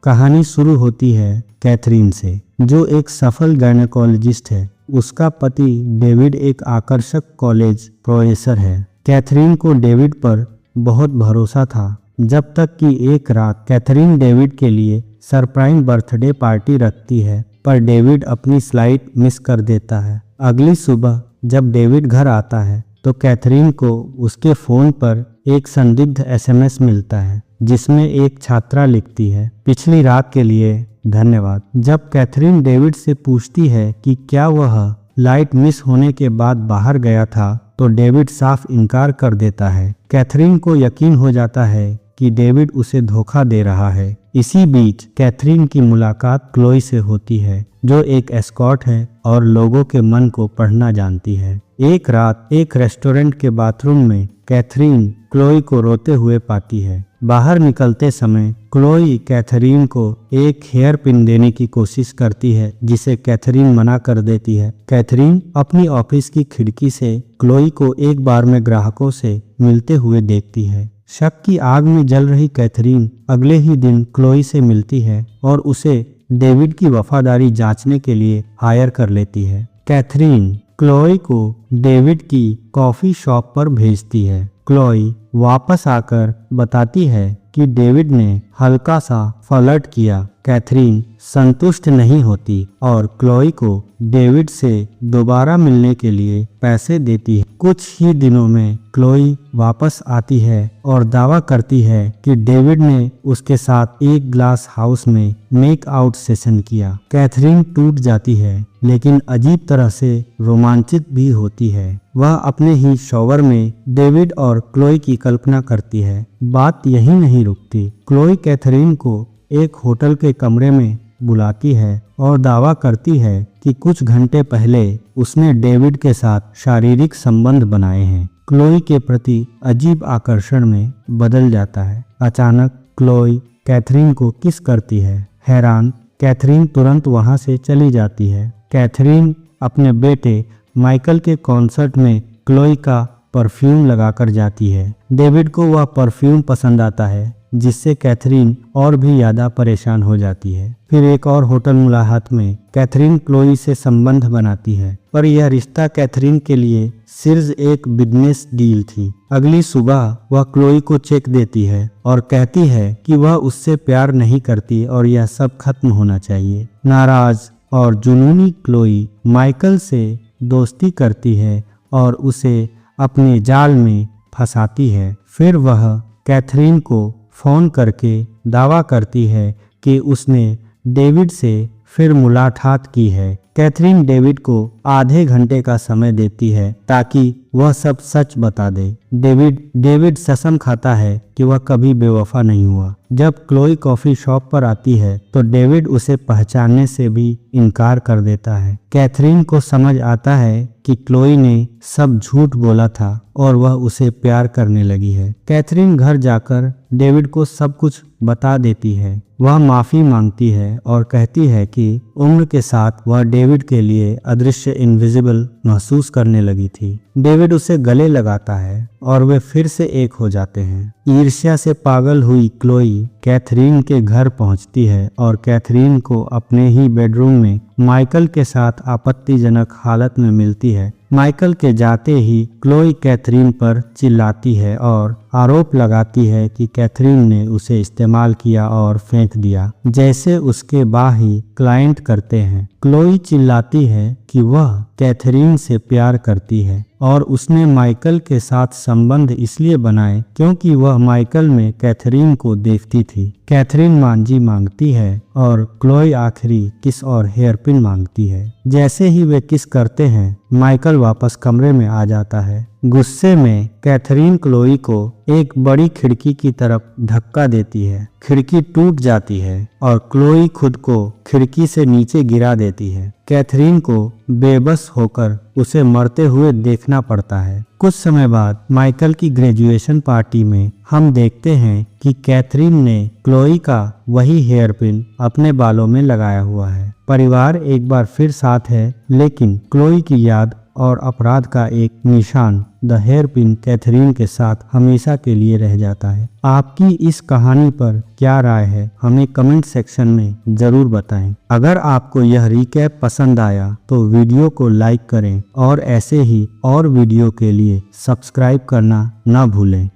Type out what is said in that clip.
कहानी शुरू होती है कैथरीन से, जो एक सफल गायनेकोलॉजिस्ट है। उसका पति डेविड एक आकर्षक कॉलेज प्रोफेसर है। कैथरीन को डेविड पर बहुत भरोसा था, जब तक कि एक रात कैथरीन डेविड के लिए सरप्राइज बर्थडे पार्टी रखती है, पर डेविड अपनी फ्लाइट मिस कर देता है। अगली सुबह जब डेविड घर आता है तो कैथरीन को उसके फ़ोन पर एक संदिग्ध एसएमएस मिलता है, जिसमें एक छात्रा लिखती है, पिछली रात के लिए धन्यवाद। जब कैथरीन डेविड से पूछती है कि क्या वह लाइट मिस होने के बाद बाहर गया था, तो डेविड साफ इनकार कर देता है। कैथरीन को यकीन हो जाता है कि डेविड उसे धोखा दे रहा है। इसी बीच कैथरीन की मुलाकात क्लोई से होती है, जो एक एस्कॉर्ट है और लोगों के मन को पढ़ना जानती है। एक रात एक रेस्टोरेंट के बाथरूम में कैथरीन क्लोई को रोते हुए पाती है। बाहर निकलते समय क्लोई कैथरीन को एक हेयर पिन देने की कोशिश करती है, जिसे कैथरीन मना कर देती है। कैथरीन अपनी ऑफिस की खिड़की से क्लोई को एक बार में ग्राहकों से मिलते हुए देखती है। शक की आग में जल रही कैथरीन अगले ही दिन क्लोई से मिलती है और उसे डेविड की वफादारी जांचने के लिए हायर कर लेती है। कैथरीन क्लोई को डेविड की कॉफी शॉप पर भेजती है। क्लोई वापस आकर बताती है कि डेविड ने हल्का सा फ्लर्ट किया। कैथरीन संतुष्ट नहीं होती और क्लोई को डेविड से दोबारा मिलने के लिए पैसे देती है। कुछ ही दिनों में क्लोई वापस आती है और दावा करती है कि डेविड ने उसके साथ एक ग्लास हाउस में मेक आउट सेशन किया। कैथरीन टूट जाती है, लेकिन अजीब तरह से रोमांचित भी होती है। वह अपने ही शॉवर में डेविड और क्लोई की कल्पना करती है। बात यही नहीं रुकती। क्लोई कैथरीन को एक होटल के कमरे में बुलाती है और दावा करती है कि कुछ घंटे पहले उसने डेविड के साथ शारीरिक संबंध बनाए हैं। क्लोई के प्रति अजीब आकर्षण में बदल जाता है। अचानक क्लोई कैथरीन को किस करती है। हैरान कैथरीन तुरंत वहां से चली जाती है। कैथरीन अपने बेटे माइकल के कॉन्सर्ट में क्लोई का परफ्यूम लगाकर जाती है। डेविड को वह परफ्यूम पसंद आता है, जिससे कैथरीन और भी ज्यादा परेशान हो जाती है। फिर एक और होटल मुलाकात में कैथरीन क्लोई से संबंध बनाती है, पर यह रिश्ता कैथरीन के लिए सिर्फ एक बिजनेस डील थी। अगली सुबह वह क्लोई को चेक देती है और कहती है कि वह उससे प्यार नहीं करती और यह सब खत्म होना चाहिए। नाराज और जुनूनी क्लोई माइकल से दोस्ती करती है और उसे अपने जाल में फंसाती है। फिर वह कैथरीन को फोन करके दावा करती है कि उसने डेविड से फिर मुलाकात की है। कैथरीन डेविड को आधे घंटे का समय देती है ताकि वह सब सच बता दे। डेविड कसम खाता है कि वह कभी बेवफा नहीं हुआ। जब क्लोई कॉफी शॉप पर आती है तो डेविड उसे पहचानने से भी इनकार कर देता है। कैथरीन को समझ आता है कि क्लोई ने सब झूठ बोला था और वह उसे प्यार करने लगी है। कैथरीन घर जाकर डेविड को सब कुछ बता देती है। वह माफी मांगती है और कहती है कि उम्र के साथ वह डेविड के लिए अदृश्य इनविजिबल महसूस करने लगी थी। डेविड उसे गले लगाता है और वे फिर से एक हो जाते हैं। ईर्ष्या से पागल हुई क्लोई कैथरीन के घर पहुंचती है और कैथरीन को अपने ही बेडरूम में माइकल के साथ आपत्तिजनक हालत में मिलती है। माइकल के जाते ही क्लोई कैथरीन पर चिल्लाती है और आरोप लगाती है कि कैथरीन ने उसे इस्तेमाल किया और फेंक दिया, जैसे उसके बाही क्लाइंट करते हैं। क्लोई चिल्लाती है कि वह कैथरीन से प्यार करती है और उसने माइकल के साथ संबंध इसलिए बनाए क्योंकि वह माइकल में कैथरीन को देखती थी। कैथरीन मांझी मांगती है और क्लोई आखिरी किस और हेयरपिन मांगती है। जैसे ही वे किस करते हैं, माइकल वापस कमरे में आ जाता है। गुस्से में कैथरीन क्लोई को एक बड़ी खिड़की की तरफ धक्का देती है। खिड़की टूट जाती है और क्लोई खुद को खिड़की से नीचे गिरा देती है। कैथरीन को बेबस होकर उसे मरते हुए देखना पड़ता है। कुछ समय बाद माइकल की ग्रेजुएशन पार्टी में हम देखते हैं कि कैथरीन ने क्लोई का वही हेयरपिन अपने बालों में लगाया हुआ है। परिवार एक बार फिर साथ है, लेकिन क्लोई की याद और अपराध का एक निशान द हेयरपिन कैथरीन के साथ हमेशा के लिए रह जाता है। आपकी इस कहानी पर क्या राय है, हमें कमेंट सेक्शन में जरूर बताएं। अगर आपको यह रिकैप पसंद आया तो वीडियो को लाइक करें और ऐसे ही और वीडियो के लिए सब्सक्राइब करना न भूलें।